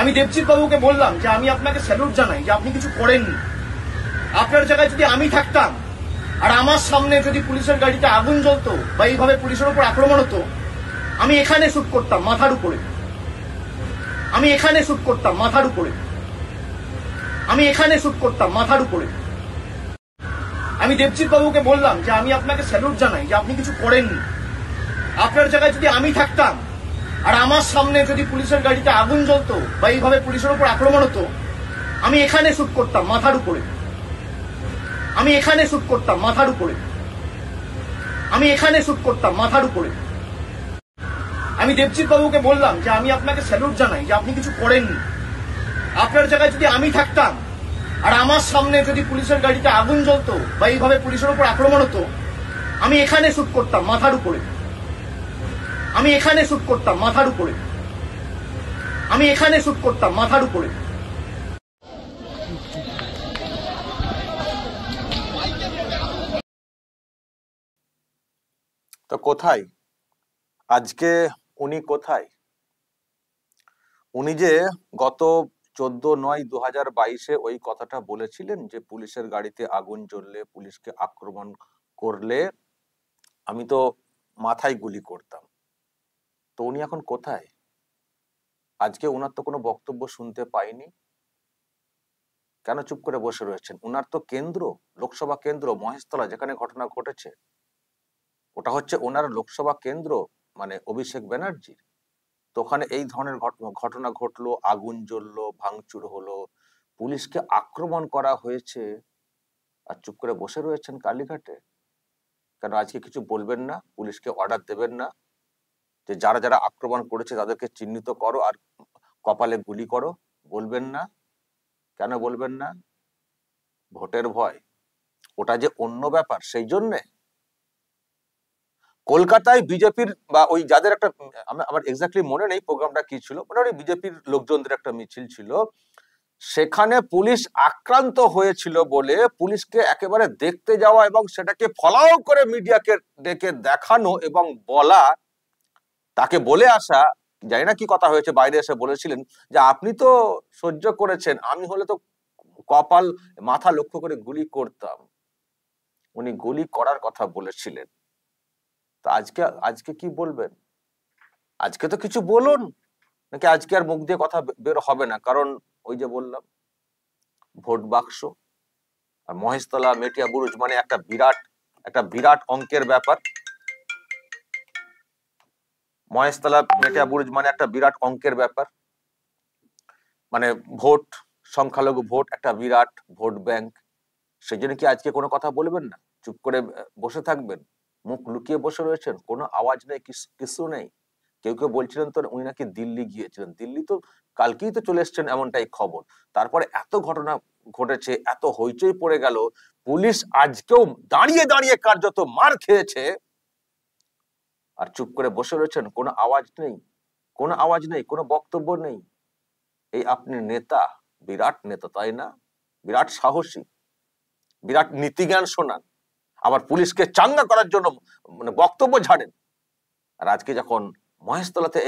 আমি দেবজিৎ বাবুকে বললাম যে আমি আপনাকে স্যালুট জানাই যে আপনি কিছু করেননি। আপনার জায়গায় যদি আমি থাকতাম আর আমার সামনে যদি পুলিশের গাড়িতে আগুন জ্বলতো বা এইভাবে পুলিশের উপর আক্রমণ হতো, আমি এখানে শুট করতাম মাথার উপরে, আমি এখানে শুট করতাম মাথার উপরে, আমি এখানে শুট করতাম মাথার উপরে। আমি দেবজিৎ বাবুকে বললাম যে আমি আপনাকে স্যালুট জানাই যে আপনি কিছু করেননি। আপনার জায়গায় যদি আমি থাকতাম আর আমার সামনে যদি পুলিশের গাড়িতে আগুন জ্বলতো বা এইভাবে পুলিশের উপর আক্রমণ হতো, আমি এখানে শুট করতাম মাথার উপরে, আমি এখানে শুট করতাম মাথার উপরে, আমি এখানে শুট করতাম মাথার উপরে। আমি দেবজিৎ বাবুকে বললাম যে আমি আপনাকে স্যালুট জানাই যে আপনি কিছু করেননি। আপনার জায়গায় যদি আমি থাকতাম আর আমার সামনে যদি পুলিশের গাড়িতে আগুন জ্বলতো বা এইভাবে পুলিশের উপর আক্রমণ হতো, আমি এখানে শুট করতাম মাথার উপরে, আমি এখানে শুট করতাম মাথার উপরে, আমি এখানে শুট করতাম মাথার উপরে। তো কোথায় আজকে উনি কোথায়? উনি যে গত 14/9/2022 ওই কথাটা বলেছিলেন যে পুলিশের গাড়িতে আগুন জ্বললে, পুলিশকে আক্রমণ করলে আমি তো মাথায় গুলি করতাম। তো উনি এখন কোথায়? আজকে ওনার তো কোনো বক্তব্য শুনতে পাইনি। কেন চুপ করে বসে রয়েছেন? ওনার তো কেন্দ্র, লোকসভা কেন্দ্র মহেশতলা, যেখানে ঘটনা ঘটেছে, ওটা হচ্ছে ওনার লোকসভা কেন্দ্র, মানে অভিষেক ব্যানার্জির। তো ওখানে এই ধরনের ঘটনা ঘটলো, আগুন জ্বললো, ভাঙচুর হলো, পুলিশকে আক্রমণ করা হয়েছে, আর চুপ করে বসে রয়েছেন কালীঘাটে। কেন আজকে কিছু বলবেন না? পুলিশকে অর্ডার দেবেন না যে যারা যারা আক্রমণ করেছে তাদেরকে চিহ্নিত করো আর কপালে গুলি করো? বলবেন না? কেন বলবেন না? ভোটের ভয়? ওটা যে অন্য ব্যাপার, সেই জন্যে। কলকাতায় বিজেপির বা ওই যাদের একটা, আমার এক্স্যাক্টলি মনে নেই প্রোগ্রামটা কি ছিল, মোটামুটি বিজেপির লোকজনদের একটা মিছিল ছিল, সেখানে পুলিশ আক্রান্ত হয়েছিল বলে পুলিশকে একেবারে দেখতে যাওয়া এবং সেটাকে ফলাও করে মিডিয়াকে ডেকে দেখানো এবং বলা, তাকে বলে আসা, জানি না কি কথা হয়েছে, বাইরে এসে বলেছিলেন যে আপনি তো সহ্য করেছেন, আমি হলে তো কপাল মাথা লক্ষ্য করে গুলি করতাম। উনি গুলি করার কথা বলেছিলেন। তো আজকে কি বলবেন? আজকে তো কিছু বলুন, নাকি আজকে আর মুখ দিয়ে কথা বের হবে না? কারণ ওই যে বললাম, ভোট বাক্স আর মহেশতলা মেটিয়া বুরুজ মানে একটা বিরাট অঙ্কের ব্যাপার। মহেশতলা মেটিয়া বুরুজ মানে একটা বিরাট অঙ্কের ব্যাপার, মানে ভোট, সংখ্যালঘু ভোট, একটা বিরাট ভোট ব্যাংক। সেই জন্য কি আজকে কোনো কথা বলবেন না? চুপ করে বসে থাকবেন? মুখ লুকিয়ে বসে রয়েছেন, কোনো আওয়াজ নেই, কিছু নেই। কেউ কেউ বলছিলেন তো উনি নাকি দিল্লি গিয়েছিলেন। দিল্লি তো কালকেই তো চলে এসছেন, এমনটাই খবর। তারপরে এত ঘটনা ঘটেছে, এত হইচই পড়ে গেল, পুলিশ আজকেও দাঁড়িয়ে দাঁড়িয়ে কার্যত মার খেয়েছে, আর চুপ করে বসে রয়েছেন, কোনো আওয়াজ নেই, কোনো আওয়াজ নেই, কোনো বক্তব্য নেই। এই আপনি নেতা, বিরাট নেতা তাই না? বিরাট সাহসী, বিরাট নীতিজ্ঞান শোনান, আবার পুলিশকে চাঙ্গা করার জন্য মানে বক্তব্য ঝাড়েন। আর আজকে যখন মহেশতলাতে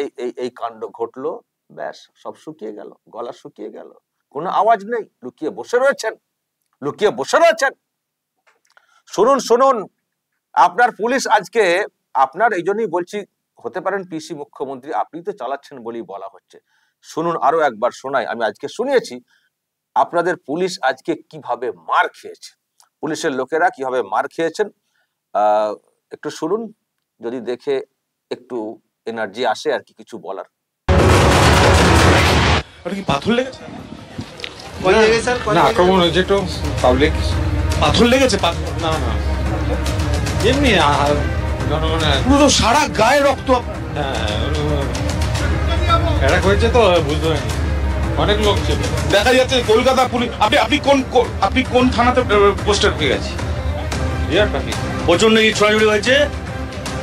এই কাণ্ড ঘটলো, ব্যাস সব শুকিয়ে গেল, গলা শুকিয়ে গেল, কোনো আওয়াজ নেই, লুকিয়ে বসে রয়েছেন, লুকিয়ে বসে রয়েছেন। শুনুন শুনুন, আপনার পুলিশ আজকে, আপনার এই জন্যই বলছি, হতে পারেন পিসি মুখ্যমন্ত্রী, আপনি তো চালাচ্ছেন বলেই বলা হচ্ছে। শুনুন, আরো একবার শোনাই, আমি আজকে শুনিয়েছি আপনাদের পুলিশ আজকে কিভাবে মার খেয়েছে, পুলিশের লোকেরা কিভাবে মার খেয়েছেন। একটু শুনুন, যদি দেখে একটু এনার্জি আসে আর কি কিছু বলার। কি পাথর লেগেছে? না, আক্রমণ হয়েছে একটু পাবলিক। পাথর লেগেছে? না না, এমনি পুরো সারা গায়ে রক্ত। অ্যাটাক হয়েছে তো বুঝতে পারিনি, অনেক লোক ছিল। দেখা যাচ্ছে কলকাতা পুলিশ। আপনি কোন থানাতে পোস্টার পেয়ে গেছে? প্রচন্ড ইট ছড়াছড়ি হয়েছে।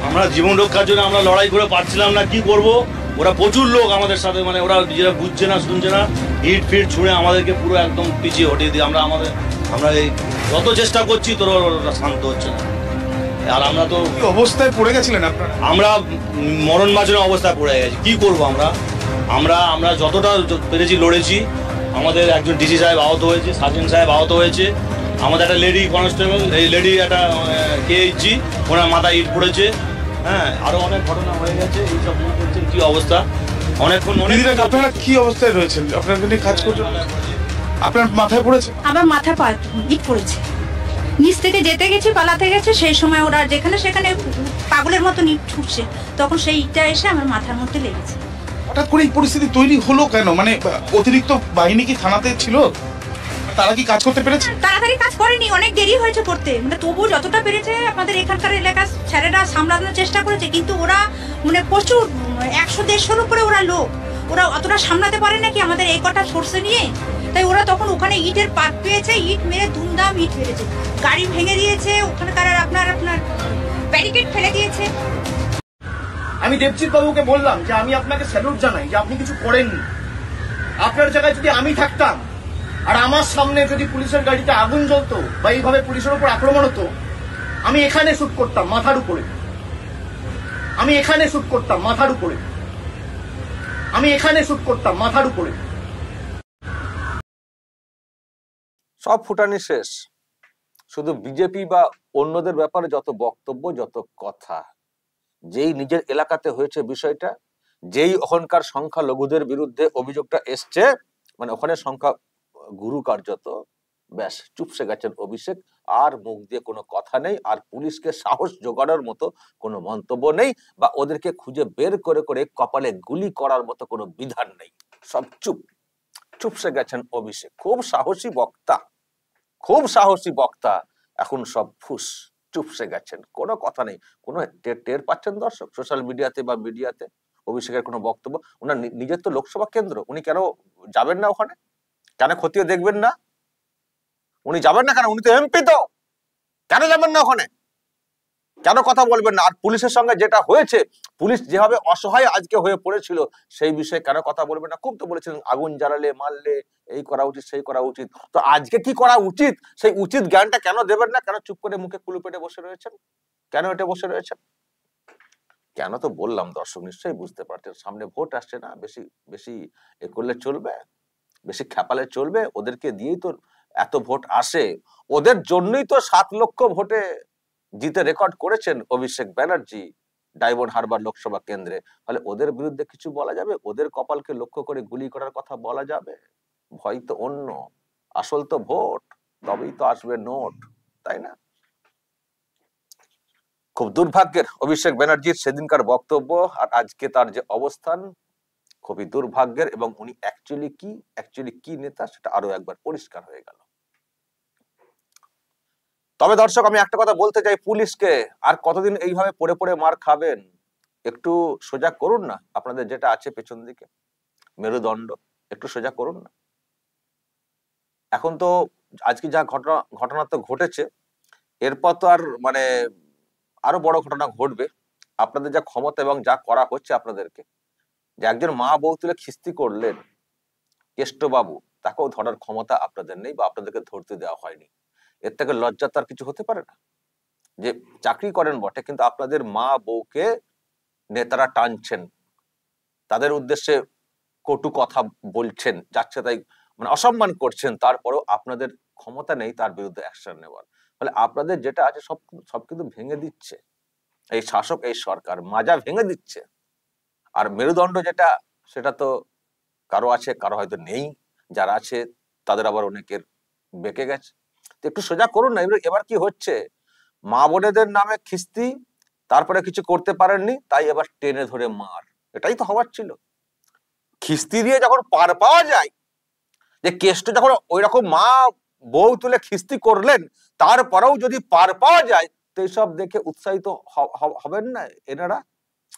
আমরা জীবন রক্ষার জন্য আমরা লড়াই করে পারছিলাম না, কি করব। ওরা প্রচুর লোক আমাদের সাথে, মানে ওরা নিজেরা বুঝছে না, শুনছে না, ইট ফিট ছুঁড়ে আমাদেরকে পুরো একদম পিছিয়ে হটিয়ে দিয়ে আমরা এই যত চেষ্টা করছি তোর ওরা শান্ত হচ্ছে না। আর আমরা তো অবস্থায় পড়ে গেছিলেন আপনারা? আমরা মরণ বাঁচানোর অবস্থায় পড়ে গেছি, কি করব আমরা। আমরা যতটা পেরেছি লড়েছি। আমাদের একজন ডিসি সাহেব আহত হয়েছে, সার্জেন্ট সাহেব আহত হয়েছে, আমাদের একটা লেডি কনস্টেবল, এই লেডি একটা কেএইচজি, ওনার মাথায় ইট পড়েছে। হ্যাঁ, আরো অনেক ঘটনা হয়ে গেছে। এইসব দেখছেন কি অবস্থা, অনেকক্ষণ দিদিরা আপনারা কি অবস্থায় রয়েছেন? আপনাকে নিয়ে কাজ করছেন, আপনার মাথায় পড়েছে? আমার মাথায় ইট পড়েছে, নিচ থেকে যেতে গেছি, পালাতে গেছে, সেই সময় ওরা যেখানে সেখানে পাগলের মতো ইট ছুটছে, তখন সেই ইটটা এসে আমার মাথার মধ্যে লেগেছে। হঠাৎ করে এই পরিস্থিতি তৈরি হলো কেন? মানে অতিরিক্ত বাহিনী কি থানাতে ছিল? তারা কি কাজ করতে পেরেছে? তাড়াতাড়ি কাজ করেনি, অনেক দেরি হয়েছে করতে, মানে তবু যতটা পেরেছে আমাদের এখানকার এলাকার ছেলেরা সামলানোর চেষ্টা করেছে, কিন্তু ওরা মানে প্রচুর 100-150 উপরে ওরা লোক, ওরা অতটা সামলাতে পারে নাকি আমাদের এই কটা সরষে নিয়ে। তাই ওরা তখন ওখানে ইটের পাত পেয়েছে, ইট মেরে ধুমধাম ইট মেরেছে, গাড়ি ভেঙে দিয়েছে, ওখানকার আপনার ব্যারিকেড ফেলে দিয়েছে। আমি দেবজিৎ বাবুকে বললাম যে আমি আপনাকে স্যালুট জানাই যে আপনি কিছু করেননি। আপনার জায়গায় যদি আমি থাকতাম আর আমার সামনে যদি পুলিশের গাড়িতে আগুন জ্বলতো বা এইভাবে পুলিশের উপর আক্রমণ হতো, আমি এখানে শুট করতাম মাথার উপরে, আমি এখানে শুট করতাম মাথার উপরে, আমি এখানে শুট করতাম মাথার উপরে। সব ফুটানি শেষ, শুধু বিজেপি বা অন্যদের ব্যাপারে যত বক্তব্য, যত কথা, যেই নিজের এলাকাতে হয়েছে বিষয়টা, যেই ওখানকার সংখ্যালঘুদের বিরুদ্ধে অভিযোগটা এসছে, মানে ওখানে সংখ্যা গুরু কার্যত, ব্যাস চুপসে গেছেন অভিষেক। আর মুখ দিয়ে কোনো কথা নেই, আর পুলিশকে সাহস জোগানোর মতো কোনো মন্তব্য নেই, বা ওদেরকে খুঁজে বের করে করে কপালে গুলি করার মতো কোনো বিধান নেই। সব চুপসে গেছেন অভিষেক। খুব সাহসী বক্তা, খুব সাহসী বক্তা, এখন সব ফুস, চুপসে গেছেন, কোনো কথা নেই। কোনো টের পাচ্ছেন দর্শক সোশ্যাল মিডিয়াতে বা মিডিয়াতে অভিষেকের কোনো বক্তব্য? ওনার নিজের তো লোকসভা কেন্দ্র, উনি কেন যাবেন না ওখানে? কেন খতিয়ে দেখবেন না? উনি যাবেন না কেন? উনি তো এমপি, তো কেন যাবেন না ওখানে? কেন কথা বলবেন না? আর পুলিশের সঙ্গে যেটা হয়েছে, পুলিশ যেভাবে অসহায় আজকে হয়ে পড়েছিল, সেই বিষয়ে কেন কথা বলবেন না? খুব তো বলেছিলেন আগুন জ্বালালে, মারলে, এই করা উচিত, সেই করা উচিত। তো আজকে কি করা উচিত, সেই উচিত জ্ঞানটা কেন দেবেন না? কেন চুপ করে মুখে কুলু পেটে বসে রয়েছেন? কেন এটা বসে রয়েছেন? কেন তো বললাম দর্শক নিশ্চয়ই বুঝতে পারছেন। সামনে ভোট আসছে না, বেশি বেশি এ করলে চলবে, বেশি খেপালে চলবে? ওদেরকে দিয়েই তো এত ভোট আসে, ওদের জন্যই তো 7 লক্ষ ভোটে জিতে রেকর্ড করেছেন অভিষেক ব্যানার্জি ডায়মন্ড হারবার লোকসভা কেন্দ্রে। ফলে ওদের বিরুদ্ধে কিছু বলা যাবে? ওদের কপালকে লক্ষ্য করে গুলি করার কথা বলা যাবে? ভয় তো অন্য, আসল তো ভোট, তবেই তো আসবে নোট, তাই না? খুব দুর্ভাগ্যের অভিষেক ব্যানার্জির সেদিনকার বক্তব্য আর আজকে তার যে অবস্থান, খুবই দুর্ভাগ্যের। এবং উনি অ্যাকচুয়ালি কি নেতা, সেটা আরো একবার পরিষ্কার হয়ে গেল। তবে দর্শক, আমি একটা কথা বলতে চাই পুলিশকে, আর কতদিন এইভাবে পড়ে পড়ে মার খাবেন? একটু সোজা করুন না আপনাদের যেটা আছে পেছন দিকে মেরুদণ্ড, একটু সোজা করুন না। এখন তো আজকে যা ঘটনা তো ঘটেছে, এরপর তো আর মানে আরো বড় ঘটনা ঘটবে। আপনাদের যা ক্ষমতা এবং যা করা হচ্ছে আপনাদেরকে, যে একজন মা বউ তুলে খিস্তি করলেন কেষ্টবাবু, তাকেও ধরার ক্ষমতা আপনাদের নেই, বা আপনাদেরকে ধরতে দেওয়া হয়নি। এর থেকে লজ্জা তার কিছু হতে পারে না? যে চাকরি করেন বটে, কিন্তু আপনাদের মা বউকে নেতারা টানছেন, তাদের উদ্দেশ্যে কটু কথা বলছেন, যাচ্ছে তাই মানে অসম্মান করছেন, তারপরও আপনাদের ক্ষমতা নেই তার বিরুদ্ধে অ্যাকশন নেওয়ার। ফলে আপনাদের যেটা আছে সব কিন্তু ভেঙে দিচ্ছে এই শাসক, এই সরকার মাজা ভেঙে দিচ্ছে। আর মেরুদণ্ড যেটা, সেটা তো কারো আছে, কারো হয়তো নেই, যারা আছে তাদের আবার অনেকের বেঁকে গেছে। তো একটু সোজা করুন না। এবার কি হচ্ছে, মা বোনেদের নামে খিস্তি, তারপরে কিছু করতে পারেননি, তাই এবার টেনে ধরে মার। এটাই তো হওয়ার ছিল। খিস্তি দিয়ে যখন পার পাওয়া যায়, যে কেষ্ট যখন ওই রকম মা বউ তুলে খিস্তি করলেন, তারপরেও যদি পার পাওয়া যায়, তো এইসব দেখে উৎসাহিত হবেন না এনারা?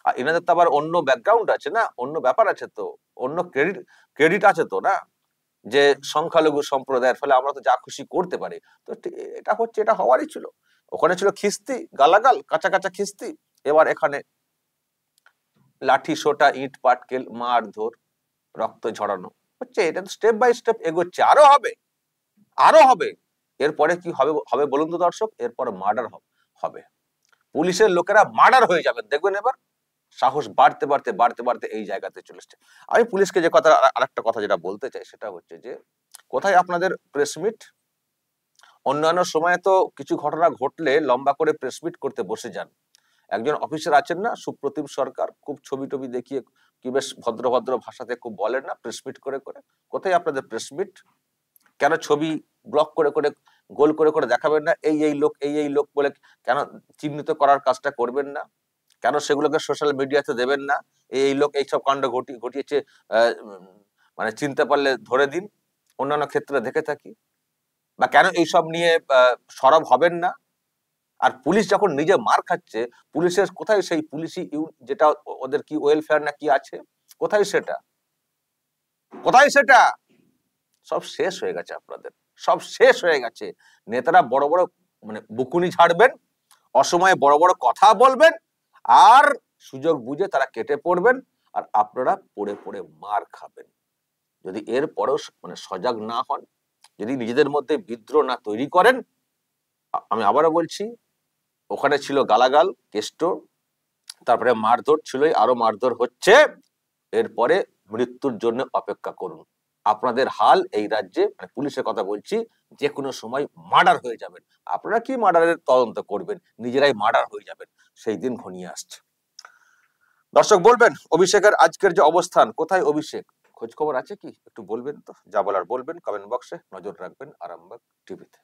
আর এনাদের তো আবার অন্য ব্যাকগ্রাউন্ড আছে না, অন্য ব্যাপার আছে, তো অন্য ক্রেডিট আছে তো না, যে সংখ্যালঘু সম্প্রদায়ের, ফলে আমরা তো যা খুশি করতে পারি। তো এটা হচ্ছে, এটা হওয়ারই ছিল। ওখানে ছিল খিস্তি, গালাগাল, কাঁচা কাঁচা খিস্তি, এবার এখানে লাঠি সোটা, ইট পাটকেল, মারধর, রক্ত ঝরানো হচ্ছে। এটা তো স্টেপ বাই স্টেপ এগোচ্ছে, আরো হবে। এরপরে কি হবে বলুন তো দর্শক? এরপর মার্ডার হবে, পুলিশের লোকেরা মার্ডার হয়ে যাবেন, দেখবেন এবার সাহস বাড়তে বাড়তে বাড়তে বাড়তে এই জায়গাতে চলে এসছে। আমি পুলিশকে যে কথা, আরেকটা কথা যেটা বলতে চাই সেটা হচ্ছে যে কোথায় আপনাদের প্রেস মিট? অন্যান্য সময়ে তো কিছু ঘটনা ঘটলে লম্বা করে প্রেস মিট করতে বসে যান। একজন অফিসার আছেন না, সুপ্রতিম সরকার, খুব ছবি টবি দেখিয়ে কি বেশ ভদ্র ভদ্র ভাষাতে খুব বলেন না প্রেস মিট করে করে। কোথায় আপনাদের প্রেস মিট? কেন ছবি ব্লক করে করে গোল করে করে দেখাবেন না? এই লোক এই লোক বলে কেন চিহ্নিত করার কাজটা করবেন না? কেন সেগুলোকে সোশ্যাল মিডিয়াতে দেবেন না? এই লোক এইসব কাণ্ড ঘটিয়েছে, মানে চিনতে পারলে ধরে দিন, অন্যান্য ক্ষেত্রে দেখে থাকি। বা কেন এইসব নিয়ে সরব হবেন না? আর পুলিশ যখন নিজে মার খাচ্ছে, পুলিশের কোথায় সেই পুলিশি যেটা ওদের কি ওয়েলফেয়ার না কি আছে, কোথায় সেটা? কোথায় সেটা? সব শেষ হয়ে গেছে আপনাদের, সব শেষ হয়ে গেছে। নেতারা বড় বড় মানে বুকুনি ঝাড়বেন, অসময়ে বড় বড় কথা বলবেন, আর সুযোগ বুঝে তারা কেটে পড়বেন, আর আপনারা পড়ে পড়ে মার খাবেন। যদি এর পরেও মানে সজাগ না হন, যদি নিজেদের মধ্যে বিদ্রোহ না তৈরি করেন, আমি আবারও বলছি, ওখানে ছিল গালাগাল, কেষ্ট, তারপরে মারধর ছিলই, আরো মারধর হচ্ছে, এরপরে মৃত্যুর জন্য অপেক্ষা করুন। আপনাদের হাল এই রাজ্যে, মানে পুলিশের কথা বলছি, যে কোনো সময় মার্ডার হয়ে যাবেন। আপনারা কি মার্ডারের তদন্ত করবেন? নিজেরাই মার্ডার হয়ে যাবেন, সেই দিন ঘনিয়ে আসছে। দর্শক বলবেন অভিষেকের আজকের যে অবস্থান, কোথায় অভিষেক? খোঁজ খবর আছে কি? একটু বলবেন তো, যা বলার বলবেন কমেন্ট বক্সে। নজর রাখবেন আরামবাগ টিভিতে।